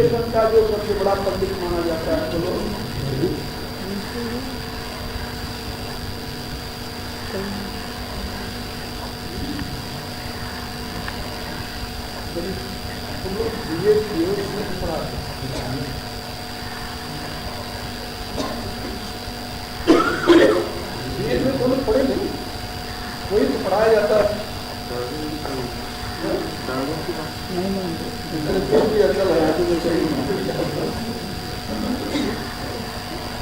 Education का जो सबसे बड़ा पंडित माना जाता है, तो तुम लोग बीए किए उसमें पढ़ा बीए में तुम लोग पढ़े नहीं, वही तो पढ़ाया जाता है।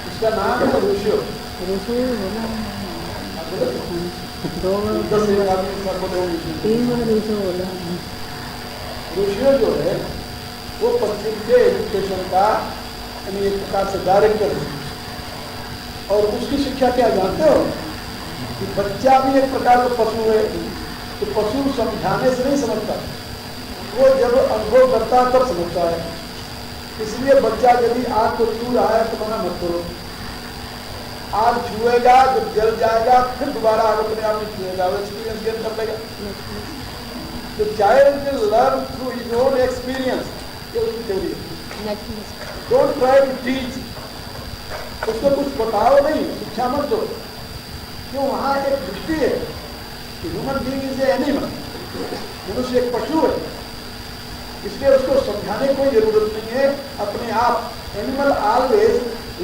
इसका नाम है ऋषियो। ऋषियो जो है वो पश्चिम के एजुकेशन का यानी एक प्रकार से डायरेक्टर है। और उसकी शिक्षा क्या जानते हो कि बच्चा भी एक प्रकार का पशु है, तो पशु समझाने से नहीं समझता, वो जब अनुभव करता है तब समझता है। इसलिए बच्चा यदि आग को छू रहा है तो मना मत करो, आग छुएगा, जब जल जाएगा फिर दोबारा आग अपने आप नहीं छुएगा, वो एक्सपीरियंस गेन कर लेगा। तो child will learn through his own experience, ये उसकी थ्योरी है। डोंट ट्राई टू टीच, उसको कुछ बताओ नहीं, शिक्षा मत दो, क्यों वहाँ एक दृष्टि है कि human being is a animal, मनुष्य एक पशु है, इसलिए उसको समझाने की कोई जरूरत नहीं है। अपने आप animal always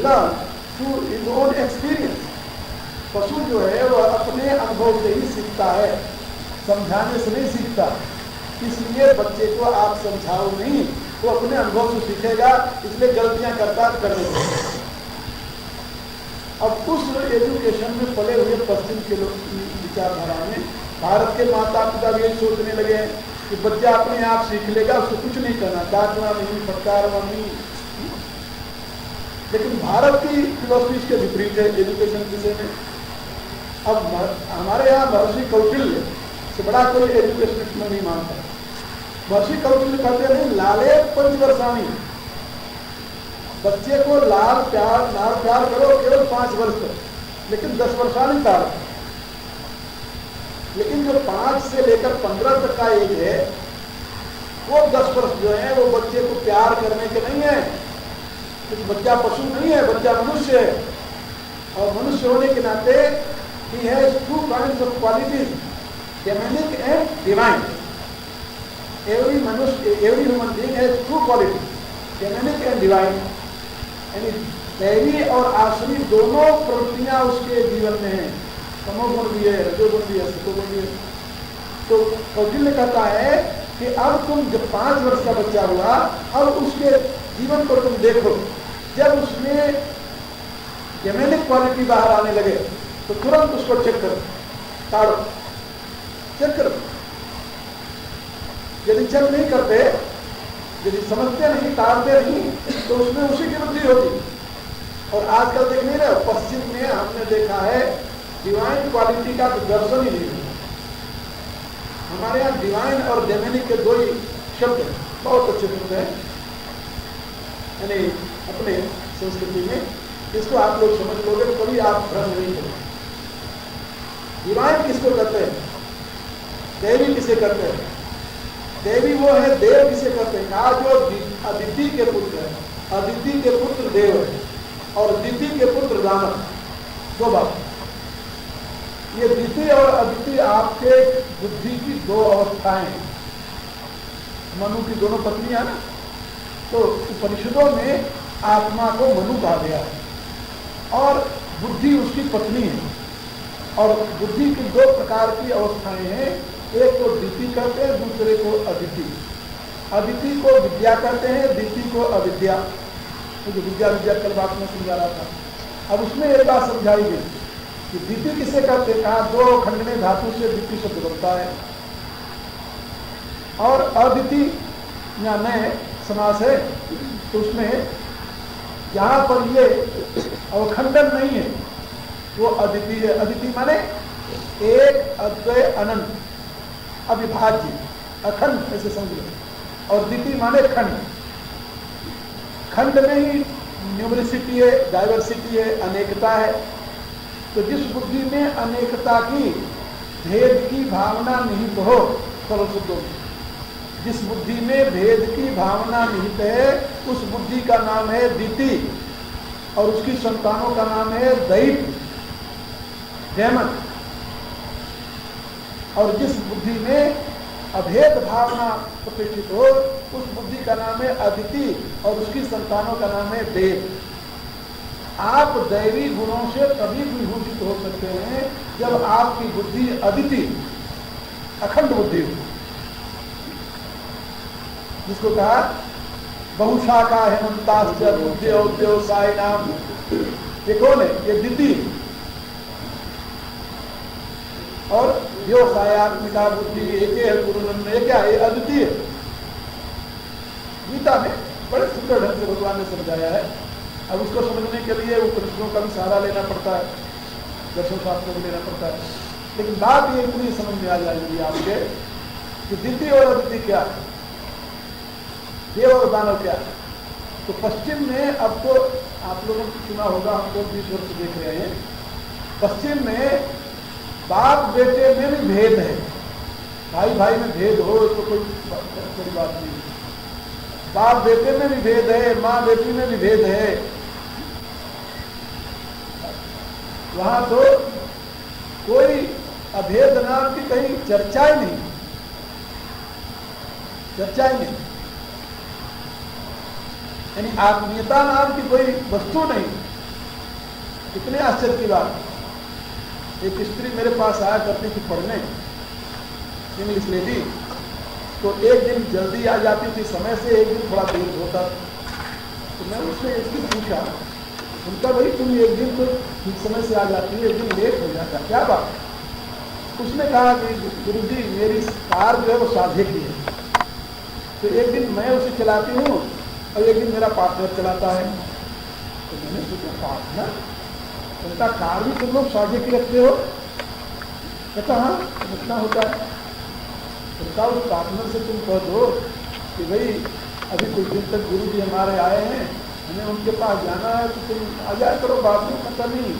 learn through his own experience. पशु जो है वो अपने अनुभव से ही सीखता है, समझाने से नहीं सीखता। इसलिए बच्चे को आप समझाओ नहीं, वो अपने अनुभव से सीखेगा, इसलिए गलतियां करता करने से। अब उस एजुकेशन में पले हुए पश्चिम के लोग की विचारधारा में भारत के माता पिता भी यही सोचने लगे कि बच्चा अपने आप सीख लेगा, उसको कुछ नहीं करना, डांटना नहीं, फटकारना नहीं। लेकिन भारत की फिलोसफी इसके विपरीत है एजुकेशन विषय में। अब हमारे यहाँ महर्षि कौटिल्य से बड़ा कोई एजुकेशन में नहीं मानता। महर्षि कौटिल्य कहते नहीं, लाले पंचवर्षाणी, बच्चे को लाल प्यार करो केवल 5 वर्ष तक, लेकिन 10 वर्षाणी काल। लेकिन जो 5 से लेकर 15 तक का एज है, वो 10 वर्ष जो है वो बच्चे को प्यार करने के नहीं है, क्योंकि बच्चा पशु नहीं है, बच्चा मनुष्य है। और मनुष्य होने के नाते ही है 2 kinds of qualities, demonic and divine. Every human being has 2 qualities, demonic and divine. यानी दैवी और आसुरी दोनों प्रवृत्तियां उसके जीवन में है, तमोगुण भी है, रजोगुण भी है, सतोगुण भी है। तो कौटिल्य कहता है कि अब तुम जब 5 वर्ष का बच्चा हुआ, अब उसके जीवन को तुम देखो, जब उसमें जेनेटिक क्वालिटी बाहर आने लगे तो तुरंत उसको चेक करो, ताड़ो, चेक करो। यदि चेक नहीं करते, यदि समझते नहीं, ताड़ते नहीं, तो उसमें उसी की वृद्धि होगी। और आजकल देख नहीं रहे, पश्चिम में हमने देखा है डिवाइन क्वालिटी का दर्शन ही नहीं है। हमारे यहाँ डिवाइन और डेमोनिक के 2 ही शब्द बहुत अच्छे शब्द हैं, यानी अपने संस्कृति में। इसको आप लोग समझ लोगे तो कभी आप भ्रम नहीं करोगे। डिवाइन किसको कहते हैं? देवी किसे कहते हैं? देवी वो है, देव किसे कहते हैं? कहा जो अदिति के पुत्र है, अदिति के पुत्र देव है और दिति के पुत्र रावण। 2 बात। ये दिति और अदिति आपके बुद्धि की 2 अवस्थाएं हैं। मनु की दोनों पत्नियां ना, तो उपनिषदों में आत्मा को मनु कहा गया है और बुद्धि उसकी पत्नी है। और बुद्धि की 2 प्रकार की अवस्थाएं हैं, एक को दिति कहते हैं, दूसरे को अदिति। अदिति को विद्या कहते हैं, दिति को अविद्या। तो जो विद्या कल बात में समझा रहा था। अब उसमें एक बात समझाई गई कि दिति किसे कहते हैं? कहा 2 खंडने धातु से दिति शब्द बनता है और अदिति या नए समास है, तो उसमें जहां पर ये अवखंडन नहीं है वो अदिति है। अदिति माने एक, अद्वय, अनंत, अविभाज्य, अखंड, ऐसे समझ लो। और दिति माने खंड। खंड में ही न्यूमरिसिटी है, डाइवर्सिटी है, अनेकता है। तो जिस बुद्धि में अनेकता की, भेद की भावना निहित हो, सरल शब्दों में, जिस बुद्धि में भेद की भावना निहित है उस बुद्धि का नाम है दिति और उसकी संतानों का नाम है दैत, दैमन। और जिस बुद्धि में अभेद भावना प्रतिष्ठित हो उस बुद्धि का नाम है अदिति और उसकी संतानों का नाम है देव। आप दैवी गुणों से तभी विभूषित हो सकते हैं जब आपकी बुद्धि अदिति अखंड बुद्धि हो, जिसको कहा बहुशाखा हेमंताश्च बुद्धि व्यवसाय नाम। ये कौन है? ये दिति। और व्यवसायत्मिका बुद्धि एक है गुरुनंद, ये क्या है? अद्वितीय। गीता में बड़े सुंदर ढंग से भगवान ने समझाया है। अब उसको समझने के लिए उपनिषदों का भी सहारा लेना पड़ता है, दर्शन शास्त्रों को लेना पड़ता है, लेकिन बात ये इतनी समझ में आ जाएगी आपके कि दिति और अदिति क्या है, देव और दानव क्या है। तो पश्चिम में, अब तो आप लोगों ने सुना होगा, हम लोग 20 वर्ष देख रहे हैं, पश्चिम में बाप बेटे में भी भेद है। भाई भाई में भेद हो तो कोई बड़ी बात नहीं, बाप बेटे में भी भेद है, माँ बेटी में भी भेद है। वहां तो कोई अभेद नाम की कहीं चर्चा ही नहीं, चर्चा ही नहीं, यानी आत्मीयता नाम की कोई वस्तु नहीं। कितने आश्चर्य की बात। एक स्त्री मेरे पास आया करती थी पढ़ने, इंग्लिश लेडी, तो एक दिन जल्दी आ जाती थी समय से, एक दिन थोड़ा देर होता। तो मैं उससे इसकी पूछा, उनका भाई तुम एक दिन तो ठीक समय से आ जाती है, एक दिन लेट हो जाता, क्या बात? उसने कहा कि गुरुजी मेरी कार जो है वो साझे की है, तो एक दिन मैं उसे चलाती हूँ और एक दिन मेरा पार्टनर चलाता है। तो मैंने सोचा पार्टनर? उनका कार भी तुम लोग साझे की रखते हो? कहता हाँ इतना होता है। उनका उस पार्टनर से तुम कह दो कि भाई अभी कुछ दिन तक गुरु जी हमारे आए हैं, हमें उनके पास जाना है, तो तुम आ जाया करो, बाद में पता नहीं।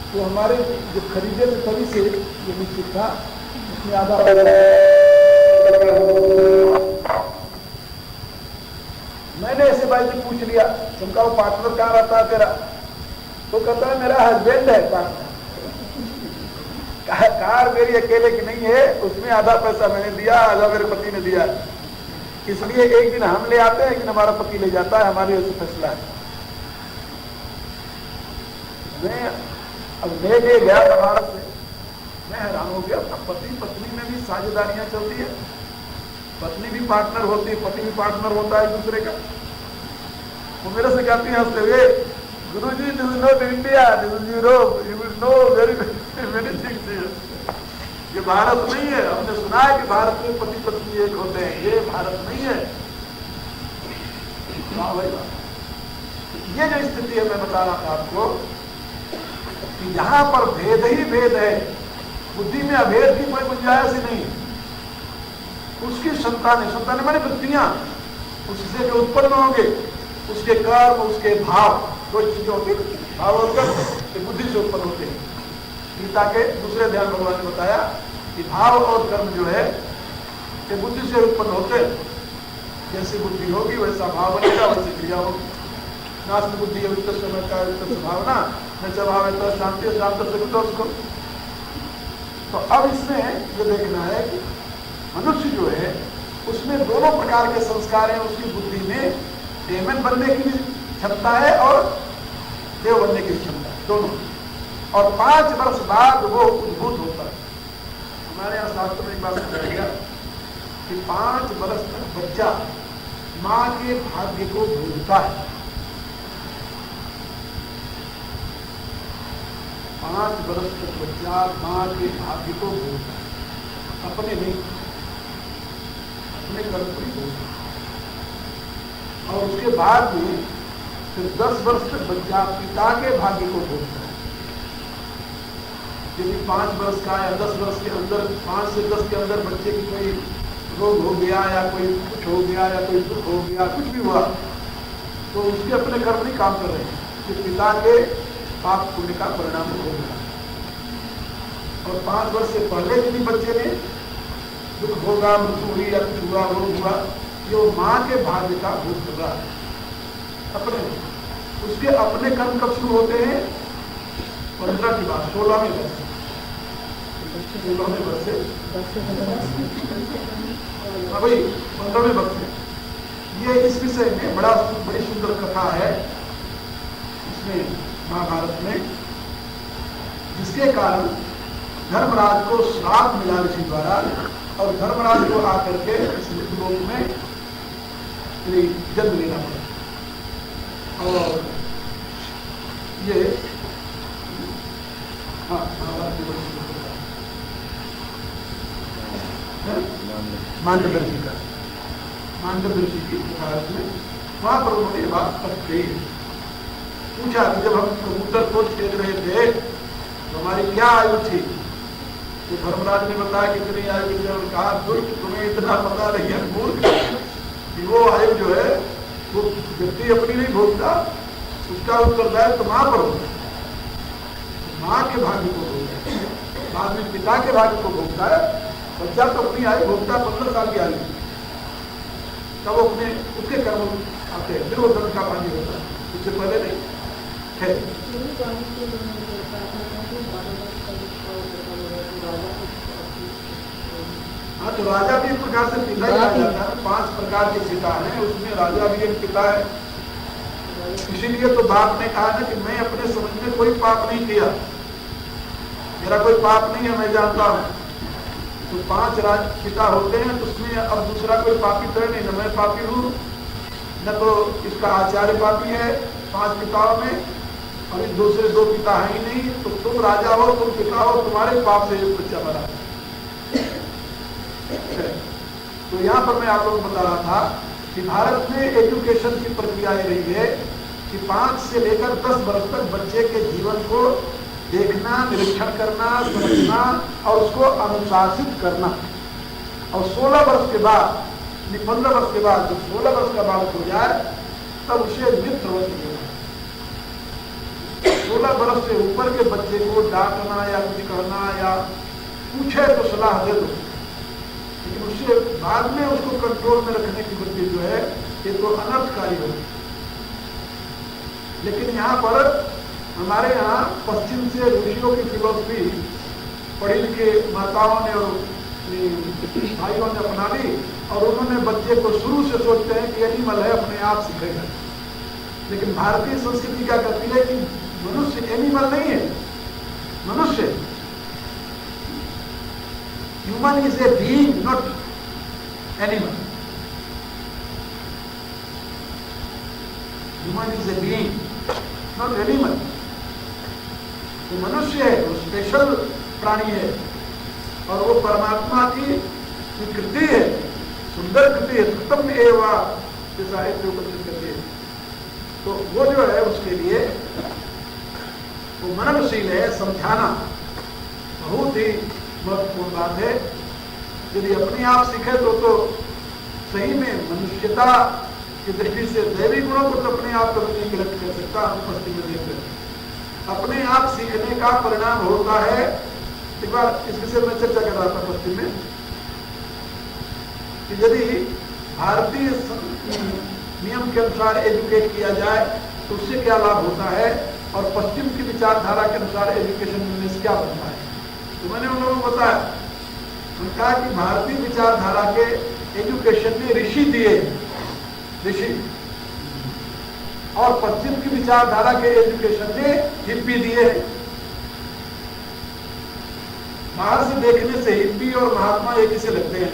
तो हमारे जो खरीदे थे तभी से ये निश्चित था, उसमें आधा मैंने ऐसे भाई से पूछ लिया, तुमका वो पार्टनर कहाँ रहता है तेरा? तो कहता है मेरा हस्बैंड है पार्टनर। कार मेरी अकेले की नहीं है, उसमें आधा पैसा मैंने दिया, आधा मेरे पति ने दिया, इसलिए एक दिन हम ले आते हैं, एक दिन हमारा पति ले जाता है, हमारे वजह से फैसला है। मैं अब ले गया भारत से, मैं हैरान हो गया। अब पति पत्नी में भी साझेदारियां चलती है, पत्नी भी पार्टनर होती है, पति भी पार्टनर होता है एक दूसरे का। वो मेरे से कहती है हंसते हुए, Guruji this is not India, this is Europe, you will know very many things. ये भारत नहीं है, हमने सुना है कि भारत में पति पत्नी एक होते हैं, ये भारत नहीं है। वाह भाई वाह। ये जो स्थिति है मैं बता रहा था आपको कि यहां पर भेद ही भेद है, बुद्धि में अभेद की कोई गुंजाइश ही नहीं। उसकी संतानें माने वृत्तियां, उससे जो उत्पन्न होंगे, उसके कर्म, उसके भाव, दो चीजें होती है, भाव और कर्म बुद्धि से उत्पन्न होते हैं। गीता के दूसरे ध्यान भगवान ने बताया कि भाव और कर्म जो है ये बुद्धि से उत्पन्न होते हैं। जैसी बुद्धि होगी वैसा भाव बनेगा, वैसी क्रिया होगी। नास्त बुद्धि है उत्तर समय का उत्तर भावना, न स्वभाव है तो शांति, शांत से उसको। तो अब इसमें ये देखना है कि मनुष्य जो है उसमें दोनों प्रकार के संस्कार हैं। उसकी बुद्धि में डेमन बनने की भी क्षमता है और देव बनने की क्षमता है, दोनों। और 5 वर्ष बाद वो उद्भूत होता है। हमारे यहाँ शास्त्र में एक बात बताया गया कि 5 वर्ष तक बच्चा माँ के भाग्य को भूलता है। 5 वर्ष तक बच्चा माँ के भाग्य को भूलता है, अपने नहीं, अपने कर्म को ही भूलता है। और उसके बाद में फिर 10 वर्ष तक बच्चा पिता के भाग्य को भोगता है। यदि 5 वर्ष का या 10 वर्ष के अंदर, 5 से 10 के अंदर बच्चे की कोई रोग हो गया या कोई कुछ हो गया या कोई दुख हो गया, कुछ भी हुआ, तो उसके अपने कर्म नहीं काम कर रहे हैं, कि पिता के पाप पुण्य का परिणाम हो गया। और 5 वर्ष से पहले यदि बच्चे ने दुख होगा, मृत्यु हुई या कुछ हुआ, रोग हुआ, ये माँ के भाग्य का भोग कर रहा है। अपने उसके अपने कर्म कब शुरू होते हैं? 15 की बात, 16वें वर्ष, 16वें वर्ष से भाई 15वें वर्ष से। ये इस विषय में बड़ी सुंदर कथा है इसमें महाभारत में, जिसके कारण धर्मराज को श्राप मिला ऋषि द्वारा, और धर्मराज को आकर के इस लोक में जन्म लेना पड़ा। और ये मांडव ऋषि का, मांडव ऋषि की भारत में वहां पर उन्होंने ये बात कही, पूछा कि जब हम कबूतर को छेद रहे थे तो हमारी क्या आयु थी? तो धर्मराज ने बताया कि इतनी आयु थी। और कहा दुष्ट, तुम्हें इतना पता नहीं है मूर्ख कि वो आयु जो है वो व्यक्ति अपनी नहीं भोगता, उसका उत्तरदायित्व तो मां पर होता है। मां के भाग्य को भोगता है, बाद में पिता के भाग्य को भोगता है। बच्चा तो अपनी आयु भोगता है 15 साल की आयु, तब अपने उसके कर्म आते हैं, फिर वो धन का पानी होता है, उससे पहले नहीं है। हाँ, तो राजा भी एक प्रकार से पिता ही आ जाता है। 5 प्रकार के पिता हैं, उसमें राजा भी एक पिता है। इसीलिए तो बाप ने कहा ना कि मैं अपने समझ में कोई पाप नहीं किया, मेरा कोई पाप नहीं है, मैं जानता हूं। तो 5 पिता होते हैं, तो उसमें अब दूसरा कोई पापी तो नहीं, न मैं पापी हूं न तो इसका आचार्य पापी है 5 पिताओं में, और इस दूसरे 2 पिता है ही नहीं। तो तुम राजा हो, तुम पिता हो, तुम्हारे पाप से एक बच्चा बना। तो यहाँ पर मैं आप लोगों को बता रहा था कि भारत में एजुकेशन की प्रक्रिया रही है कि 5 से लेकर 10 वर्ष तक बच्चे के जीवन को देखना, निरीक्षण करना, समझना और उसको अनुशासित करना। और 16 वर्ष के बाद, 15 वर्ष के बाद जब 16 वर्ष का बालक हो जाए तब उसे मित्रवत देना। 16 वर्ष से ऊपर के बच्चे को डांटना या कुछ करना या पूछे तो सलाह दे दो, लेकिन उससे बाद में उसको कंट्रोल में रखने की वृत्ति जो है ये तो अनर्थकारी होगी। लेकिन यहाँ पर हमारे यहाँ पश्चिम से ऋषियों की फिलोसफी पढ़ी लिखी माताओं ने और भाइयों ने अपना ली, और उन्होंने बच्चे को शुरू से सोचते हैं कि एनिमल है, अपने आप सीखेगा। लेकिन भारतीय संस्कृति क्या कहती है कि मनुष्य एनिमल नहीं है, मनुष्य human is a being not animal. Human is a being not animal. वो मनुष्य है, वो स्पेशल प्राणी है, और वो परमात्मा की कृति है, सुंदर कृति है, उत्तम एवं जैसा है करती है। तो वो जो है उसके लिए वो मननशील है, समझाना बहुत ही महत्वपूर्ण बात है। यदि अपने आप सीखे तो सही में मनुष्यता की दृष्टि से दैवी गुणों को तो अपने आप कभी नहीं गिरफ्त कर सकता। अनुपस्थिति में देख अपने आप सीखने का परिणाम होता है। एक बार इस विषय में चर्चा कर रहा था पश्चिम में कि यदि भारतीय नियम के अनुसार एजुकेट किया जाए तो उससे क्या लाभ होता है, और पश्चिम की विचारधारा के अनुसार एजुकेशन में क्या बनता है। तो मैंने उन लोगों को बताया, उन्होंने कहा कि भारतीय विचारधारा के एजुकेशन में ऋषि दिए, ऋषि, और पश्चिम की विचारधारा के एजुकेशन में हिप्पी दिए। बाहर से देखने से हिप्पी और महात्मा एक ही से लगते हैं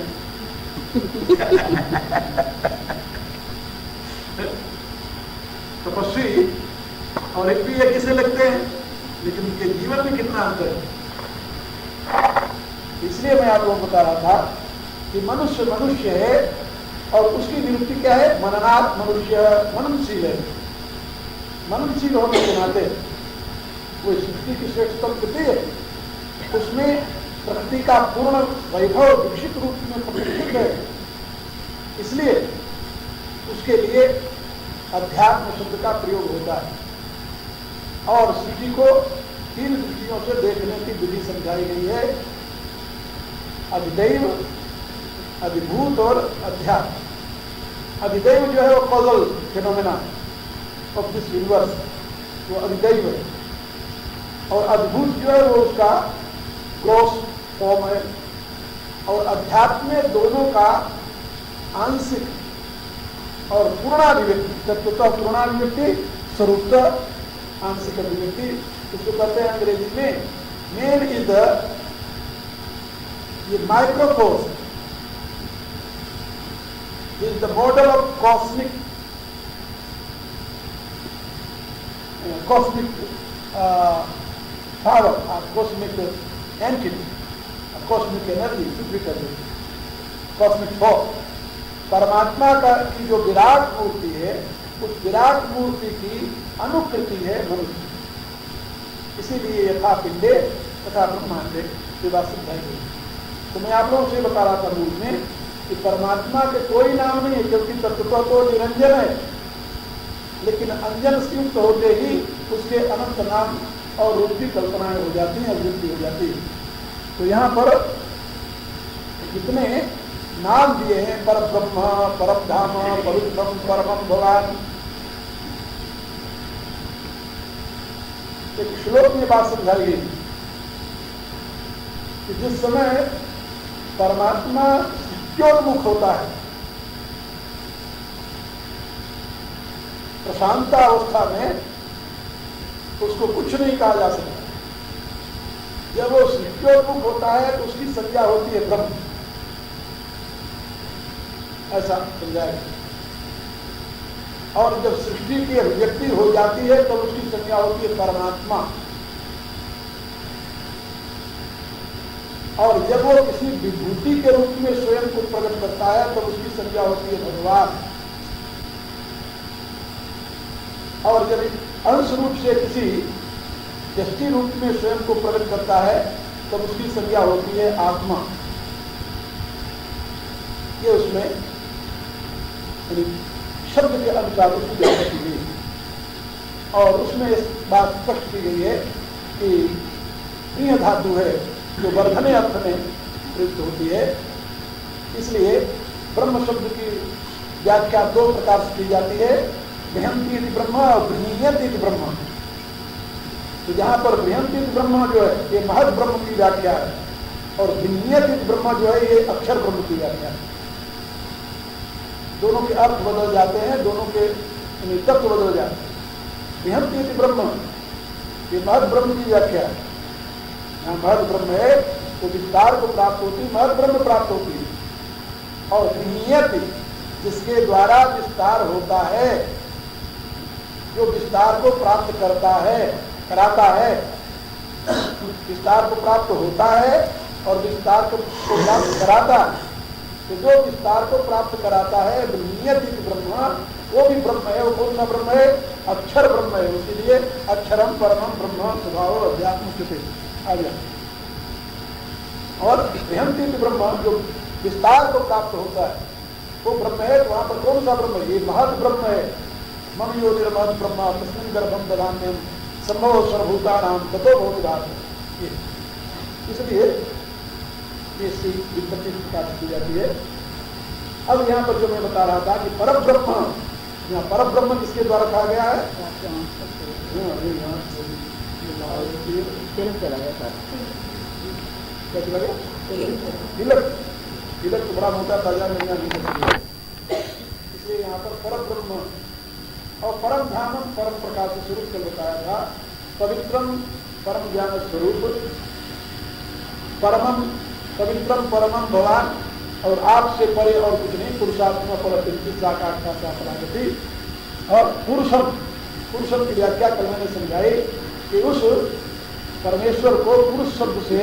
तपस्वी और हिप्पी एक ही से लगते हैं, लेकिन उनके जीवन में कितना अंतर है। इसलिए मैं आप लोगों को बता रहा था कि मनुष्य मनुष्य है, और उसकी नियुक्ति क्या है? मननात् मनुष्य मननशील है। मननशील होने के नाते वो सृष्टि की श्रेष्ठतम कृति है, उसमें प्रकृति का पूर्ण वैभव विकसित रूप में प्रतिष्ठित है। इसलिए उसके लिए अध्यात्म शब्द का प्रयोग होता है, और सृष्टि को 3 दृष्टियों से देखने की विधि समझाई गई है, अधिदैव, अधिभूत और अध्यात्म। अधिदैव जो है वो causal phenomena, of this universe, वो अधिदैव है, और अद्भुत जो है वो उसका ग्रॉस फॉर्म है, और अध्यात्म में दोनों का आंशिक और पूर्णाभिव्यक्ति, तत्वतः पूर्णाभिव्यक्ति, स्वरूपतः आंशिक अभिव्यक्ति, इसको कहते हैं अंग्रेजी में man is the microcosm is the model of cosmic power और cosmic entity, cosmic energy, cosmic force. परमात्मा का की जो विराट मूर्ति है, उस विराट मूर्ति की अनुकृति है मनुष्य, इसीलिए यथा पिंडे तथा ब्रह्मांडे विवाह सिद्धाई। तो मैं आप लोगों से बता रहा था मूल में कि परमात्मा के कोई नाम नहीं है, क्योंकि तत्व तो निरंजन है, लेकिन अंजन से युक्त होते ही उसके अनंत नाम और रूप की कल्पनाएं हो जाती हैं, अभिवृद्धि हो जाती है। तो यहाँ पर कितने नाम दिए हैं, पर ब्रह्म, परम धाम, पवित्रम, परमम भगवान। एक श्लोक में बात समझाई गई कि जिस समय परमात्मा सत्योन्मुख होता है, प्रशांत अवस्था में, उसको कुछ नहीं कहा जा सकता। जब वो सत्योन्मुख होता है तो उसकी संज्ञा होती है ब्रह्म, ऐसा समझाया। और जब सृष्टि की अभिव्यक्ति हो जाती है तब उसकी संज्ञा होती है परमात्मा, और जब वो किसी विभूति के रूप में स्वयं को प्रकट करता है तब उसकी संज्ञा होती है भगवान, और जब अंश रूप से किसी व्यष्टि रूप में स्वयं को प्रकट करता है तब उसकी संज्ञा होती है आत्मा। ये उसमें शब्द के अनुसार उसकी व्याख्या की गई, और उसमें इस बात स्पष्ट की गई है कि प्रिय धातु है जो वर्धने अर्थ में प्रयुक्त होती है, इसलिए ब्रह्म शब्द की व्याख्या दो प्रकार से की जाती है, बृहंती ब्रह्म और बृहयंती ब्रह्म। तो जहां पर बृहंती ब्रह्म जो है ये महद ब्रह्म की व्याख्या है, और बृहयंती ब्रह्म जो है ये अक्षर ब्रह्म की व्याख्या है। दोनों के अर्थ बदल जाते हैं, दोनों के तत्व बदल जाते हैं। बृहंती ब्रह्म ये महद ब्रह्म की व्याख्या है। यहाँ महद ब्रह्म है तो विस्तार को प्राप्त होती, महद ब्रह्म प्राप्त होती है, और बृहयंती जिसके द्वारा विस्तार होता है, जो विस्तार को प्राप्त करता है, कराता है, विस्तार को प्राप्त होता है और विस्तार को प्राप्त कराता है। तो जो विस्तार को प्राप्त कराता है ब्रह्मयति ब्रह्म, वो भी ब्रह्म है। वो कौन सा ब्रह्म है? अक्षर ब्रह्म है। इसीलिए अक्षरम परमम ब्रह्म स्वभाव अध्यात्म स्थिति आ गया। और बृहंती ब्रह्म जो विस्तार को प्राप्त होता है वो ब्रह्म है। वहां पर कौन सा ब्रह्म है? ये महद ब्रह्म है। मम यो निर्महद ब्रह्म तस्मिन् गर्भम ददाम्यहम् संभव सर्वभूतानां ततो भवति। इसलिए ये विपत्ति प्रकाश की जाती है। अब यहाँ पर जो मैं बता रहा था कि परम ब्रह्म, यहाँ परम ब्रह्म किसके द्वारा कहा गया है? तिलक, तिलक तो बड़ा मोटा ताजा मिलना नहीं सकती, इसलिए यहाँ पर परम ब्रह्म और परम ध्यानम परम प्रकाश स्वरूप से बताया था। पवित्रम परम ज्ञान स्वरूप, परमम पवित्रम परमम भगवान, और आपसे परे और कुछ नहीं, पुरुषात्मा पर साकार्थी। और पुरुषम, पुरुषम की व्याख्या कल मैंने समझाई कि उस परमेश्वर को पुरुष शब्द से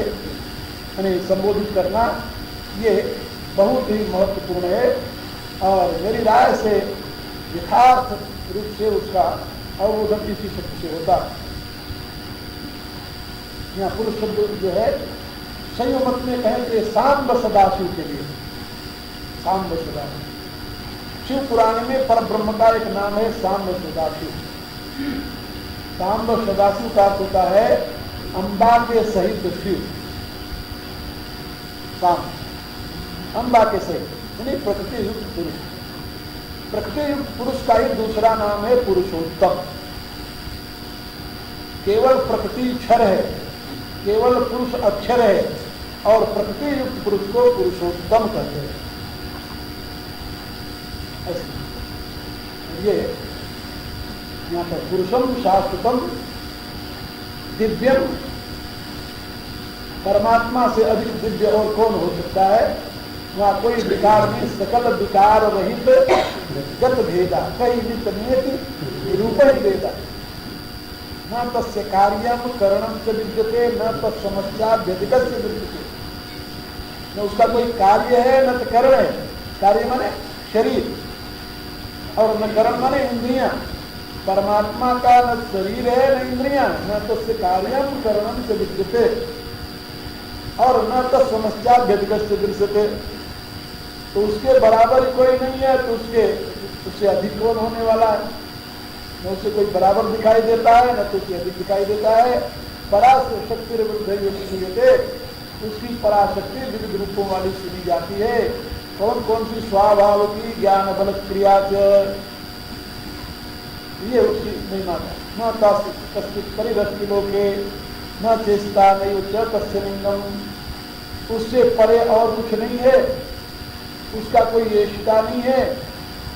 संबोधित करना ये बहुत ही महत्वपूर्ण है। और मेरी राय से यथार्थ रूप से उसका अवबोधन इसी शब्द से होता है। यहाँ पुरुष शब्द जो है संयोग मत में कहें कि सांब सदाशिव के लिए, सांब सदाशिव। शिव पुराण में पर ब्रह्म का एक नाम है सांब सदाशिव। सांब सदाशिव का अर्थ होता है अम्बा के सहित शिव। सांब अम्बा के सहित यानी प्रकृति युक्त पुरुष। प्रकृति युक्त पुरुष का ही दूसरा नाम है पुरुषोत्तम। केवल प्रकृति क्षर है, केवल पुरुष अक्षर है, और प्रकृति युक्त पुरुष को पुरुषोत्तम कहते हैं। ये यहाँ पर पुरुषम शाश्वतम दिव्यम, परमात्मा से अधिक दिव्य और कौन हो सकता है। वहाँ कोई विकार नहीं, सकल विकार रहित गत भेदा, कई नित नियत रूप ही भेदा, न तस्य कार्यम करणम से विद्यते, न तत्समस्या व्यतिगत से विद्यते। न उसका कोई कार्य है न तो करण है। कार्य माने शरीर और न करण माने इंद्रियां। परमात्मा का न शरीर है न इंद्रियां, न तस्य कार्यम करणम से विद्यते और न तत्समस्या व्यतिगत से दृश्यते। तो उसके बराबर कोई नहीं है, तो उससे अधिक कौन होने वाला है। न उससे कोई बराबर दिखाई देता है न तो उससे अधिक दिखाई देता है। पराशक्ति विरुद्ध, उसकी पराशक्ति विविध रूपों वाली सुनी जाती है। कौन कौन सी स्वभाव की ज्ञान बल क्रिया, ये उसकी नहीं माता। न कश्चित परिदृष्टि लोके न चेष्टा नहीं तस्य लिंगम, उससे परे और कुछ नहीं है, उसका कोई येष्टा नहीं है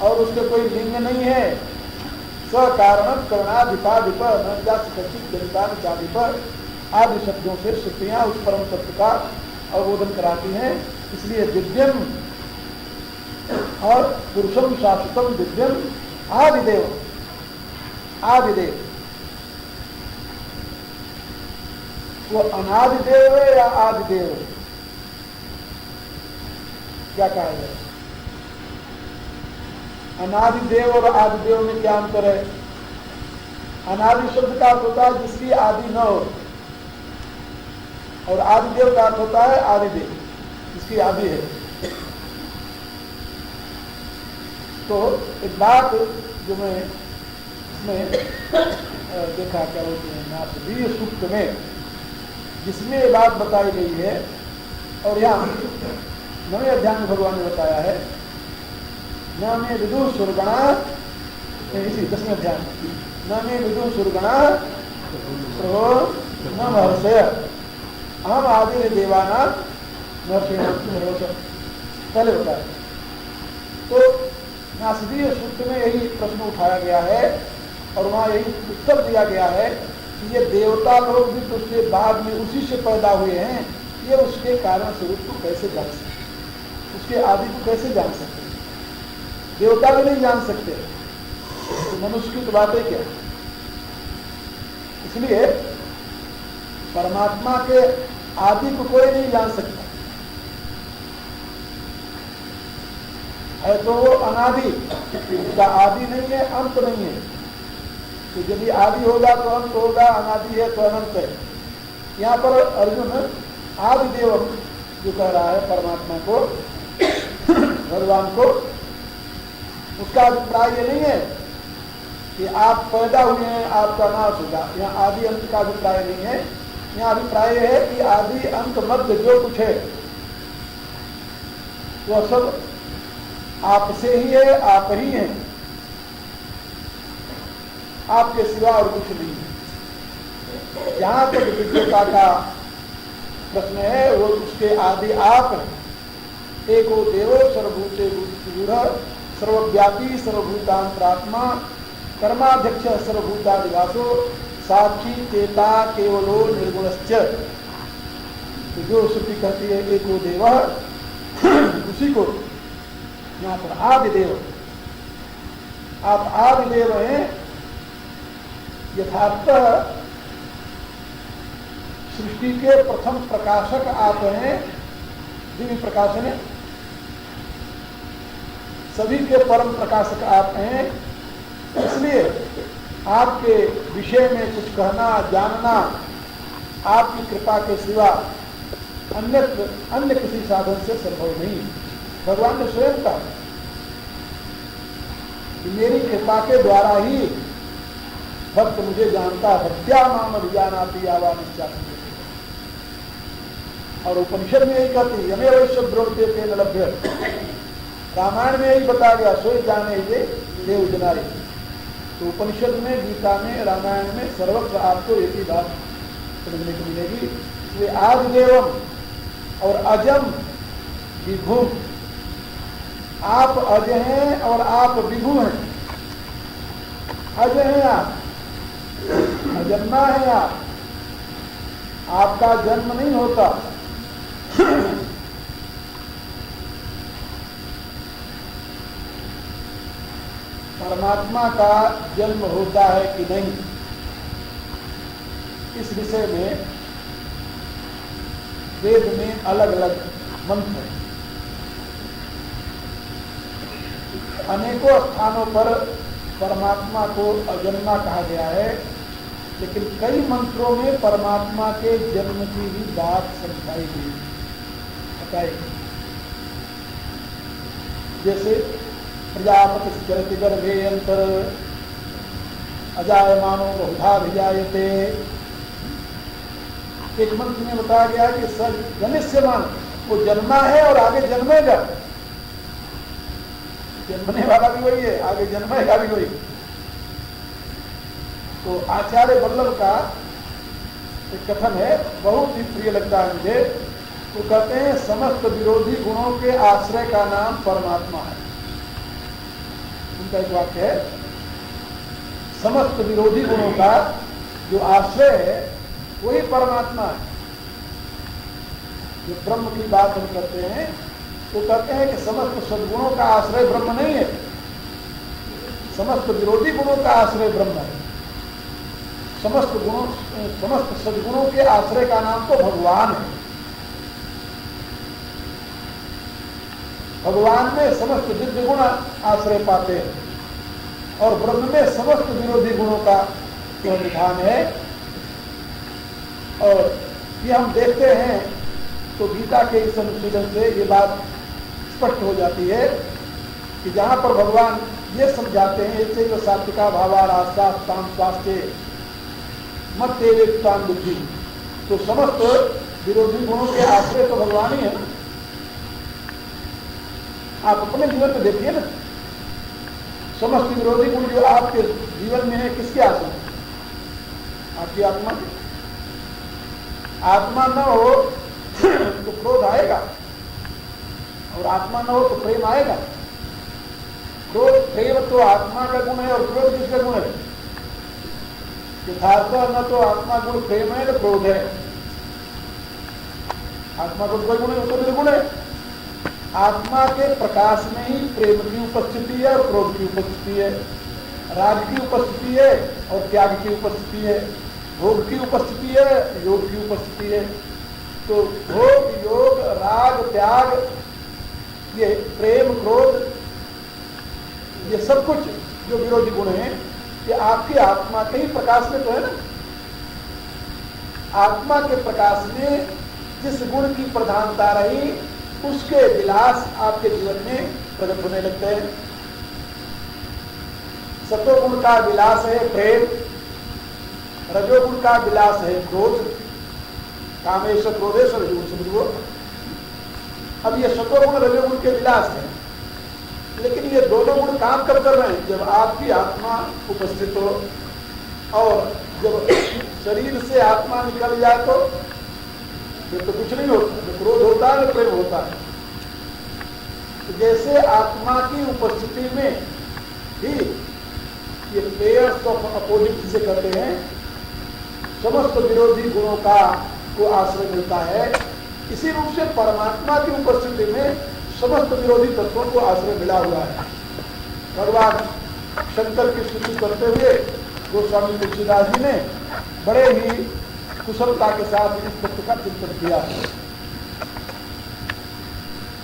और उसके कोई लिंग नहीं है। स्वकारण करणाधिपाधिप पर आदि शब्दों से श्रुतियां उस परम तत्व का अवबोधन कराती हैं। इसलिए दिव्यम और पुरुषम शाश्वतम दिव्यम आदिदेव, आदिदेव वो अनादिदेव है या आदिदेव है, क्या कहा जाए। अनादिदेव और आदिदेव में क्या अंतर है। अनादि शब्द का अर्थ होता है जिसकी आदि न हो, और आदिदेव का अर्थ होता है आदिदेव जिसकी आदि है। तो एक बात जो मैं इसमें देखा, क्या बोलते हैं, नासदीय सूक्त में जिसमें ये बात बताई गई है, और यहाँ 9वें अध्याय में भगवान ने बताया है, न में विदु सुरगणा, इसी 10वें अध्याय में, न में विदु सुरगणा न महर्षय अहम आदि देवाना महर्षि, पहले बताया। तो नासदीय सूत्र में यही प्रश्न उठाया गया है और वहाँ यही उत्तर दिया गया है कि ये देवता लोग भी तो उसके बाद में उसी से पैदा हुए हैं, ये उसके कारण स्वरूप को कैसे जान सकते, उसके आदि को कैसे जान सकते। देवता भी नहीं जान सकते, तो मनुष्य की तो बात है क्या। इसलिए परमात्मा के आदि को कोई नहीं जान सकता है, तो वो अनादि, उसका आदि नहीं है, अंत नहीं है। तो यदि आदि होगा तो अंत होगा, अनादि है तो अनंत है। यहाँ पर अर्जुन आदिदेव जो कह रहा है परमात्मा को, भगवान को, उसका अभिप्राय ये नहीं है कि आप पैदा हुए हैं आपका नाश होगा। यहाँ आदि अंत का अभिप्राय नहीं है। यहाँ अभिप्राय है कि आदि अंत मध्य जो कुछ है वह सब आपसे ही है, आप ही हैं, आपके सिवा और कुछ नहीं है। जहां तक विद्यता का प्रश्न है वो उसके आदि आप हैं। एको देवो सर्वभूते भूतः सर्वव्यापी सर्वभूतांतरात्मा कर्माध्यक्ष सर्वभूतादिवासो साक्षी चेता केवलो निर्गुणश्च। तो जो श्रुति कहती है एको देव, उसी को यहाँ पर आदिदेव, आप आदिदेव हैं। यथार्थ सृष्टि के प्रथम प्रकाशक आप हैं, दिव्य प्रकाशन है, सभी के परम प्रकाशक आप हैं। इसलिए आपके विषय में कुछ कहना जानना आपकी कृपा के सिवा अन्य किसी साधन से संभव नहीं। भगवान ने स्वयं कहा कि मेरी कृपा के द्वारा ही भक्त मुझे जानता, भक्त्या माम अभिजानाति आवानिश्चाति। और उपनिषद में यही कहती है यमे वैश्य द्रव्य तेन लभ्य, रामायण में यही बताया गया, सोई जाने ये देव जनाए। तो उपनिषद में, गीता में, रामायण में सर्वत्र आपको एक ही बात समझने को मिलेगी। इसलिए आदिदेवम और अजम विभु, आप अज हैं और आप विभु हैं। अज हैं आप, अजन्मा है आप, आपका जन्म नहीं होता। परमात्मा का जन्म होता है कि नहीं, इस विषय में वेद में अलग अलग मंत्र हैं। अनेकों स्थानों पर परमात्मा को अजन्मा कहा गया है, लेकिन कई मंत्रों में परमात्मा के जन्म की भी बात समझाई गई, बताई। जैसे प्रजापति चरति गर्भे अंतर अजायमानो बहुधा भिजायते, एक मंत्र में बताया गया कि सर जनिष्यमान, वो जन्मा है और आगे जन्मेगा। जन्मने वाला भी वही है, आगे जन्मेगा भी वही। तो आचार्य वल्लभ का एक कथन है, बहुत ही प्रिय लगता है मुझे। वो कहते हैं समस्त विरोधी गुणों के आश्रय का नाम परमात्मा है। उनका एक वाक्य है, समस्त विरोधी गुणों का जो आश्रय है वही परमात्मा है। जो ब्रह्म की बात हम करते हैं, वो कहते हैं कि समस्त सद्गुणों का आश्रय ब्रह्म नहीं है, समस्त विरोधी गुणों का आश्रय ब्रह्म है। समस्त सद्गुणों के आश्रय का नाम तो भगवान है। भगवान में समस्त दिव्य गुण आश्रय पाते हैं और ब्रह्म में समस्त विरोधी गुणों का जो विधान है। और ये हम देखते हैं तो गीता के इस अनुशीलन से ये बात स्पष्ट हो जाती है कि जहां पर भगवान ये समझाते हैं, ऐसे जो सात्विका भावा रास्ता स्वास्थ्य मत देवेत्तान बुद्धि, तो समस्त विरोधी गुणों के आश्रय तो भगवान ही है। आप अपने जीवन में देखिए ना, समस्त विरोधी गुण जो आपके जीवन में है, किसके आश्रय? आपकी आत्मा के। आत्मा न हो तो क्रोध आएगा, और आत्मा न हो तो प्रेम आएगा। क्रोध प्रेम तो आत्मा का गुण है, और क्रोध किसका गुण है? यथार्थ न तो आत्मा गुण प्रेम है न क्रोध है। आत्मा को कोई गुण है, तो निर्गुण है। आत्मा के प्रकाश में ही प्रेम की उपस्थिति है और क्रोध की उपस्थिति है, राग की उपस्थिति है और त्याग की उपस्थिति है, भोग की उपस्थिति है, योग की उपस्थिति है। तो भोग, योग, राग, त्याग, ये प्रेम, क्रोध, ये सब कुछ जो विरोधी गुण हैं, ये आपकी आत्मा के ही प्रकाश में तो है ना। आत्मा के प्रकाश में जिस गुण की प्रधानता रही, उसके विलास आपके जीवन में प्रकट होने लगते हैं। सतोगुण का विलास है प्रेम, रजोगुण का विलास है क्रोध, कामेश क्रोधेश रजोगुण समझो। अब ये सतोगुण रजोगुण के विलास है, लेकिन ये दोनों गुण काम कब कर रहे हैं? जब आपकी आत्मा उपस्थित हो, और जब शरीर से आत्मा निकल जाए तो फिर तो कुछ नहीं होता, न क्रोध होता है न प्रेम होता है। तो जैसे आत्मा की उपस्थिति में ही ये पेयर्स ऑफ अपोजिट जिसे कहते हैं, समस्त विरोधी गुणों का को आश्रय मिलता है, इसी रूप से परमात्मा की उपस्थिति में समस्त विरोधी तत्वों को आश्रय मिला हुआ है। भगवान शंकर की स्तुति करते हुए गोस्वामी तुलसीदास जी ने बड़े ही कुशलता के साथ इस तत्व का चिंतन किया।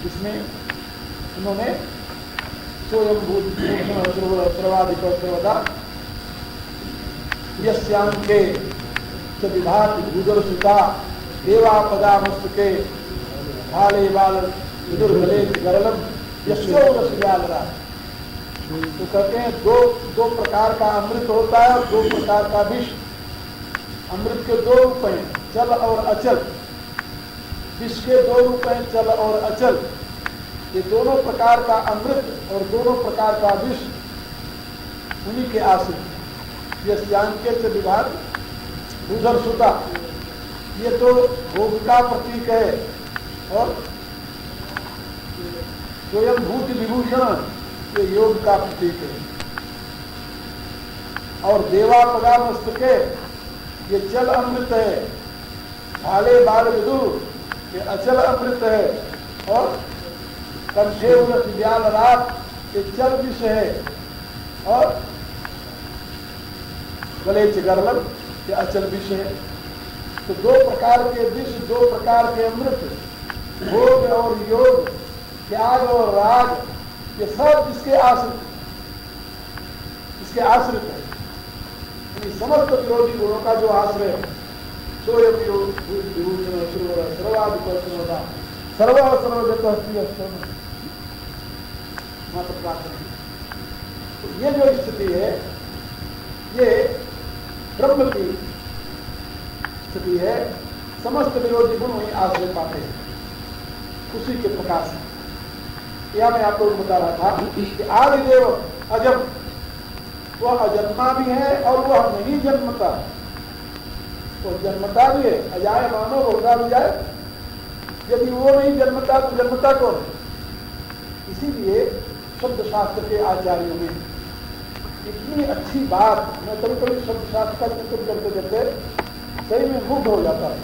इसमें उन्होंने स्वयं सर्वाधिक सर्वदा यस्यांके च विभाति भूदर सुता देवा पदा मस्तके भाले बाल विदुर्गले गरलम यशोरसुजालरा। तो कहते हैं दो प्रकार का अमृत होता है और दो प्रकार का विष। अमृत के दो रूप हैं, चल और अचल। विष के दो रूप हैं, चल और अचल। ये दोनों प्रकार का अमृत और दोनों प्रकार का विष उन्हीं के आश्रित। ये जानके से विभाग भूधर सुता, ये तो भोग का प्रतीक है और स्वयं भूति विभूषण ये योग का प्रतीक है। और देवा पदामस्तके ये चल अमृत है, भाले बाल विदु ये अचल अमृत है और कंठे व्याल रात ये चल विष है और गले चिगरलन ये अचल विष है। तो दो प्रकार के विष, दो प्रकार के अमृत, भोग और योग, त्याग और राग, ये सब इसके आश्रित है। समस्त विरोधी गुणों का जो आश्रय है, सोयम योग विभूषण सर्वाधिपता सर्वजत मात्र प्राप्त। तो ये जो स्थिति है ये ब्रह्म की स्थिति है। समस्त विरोधी गुण वही आश्रय पाते हैं उसी के प्रकाश में। यह मैं आपको बता रहा था कि आदिदेव अजब, वह अजन्मा भी है और वह नहीं जन्मता, वो जन्मता भी है, अजाय मानो होगा भी जाए। यदि वो नहीं जन्मता तो जन्मता कौन? इसीलिए शब्द शास्त्र के आचार्यों ने इतनी अच्छी बात, मैं कभी कभी शब्द शास्त्र का चिंतन करते करते सही में मुग्ध हो जाता है।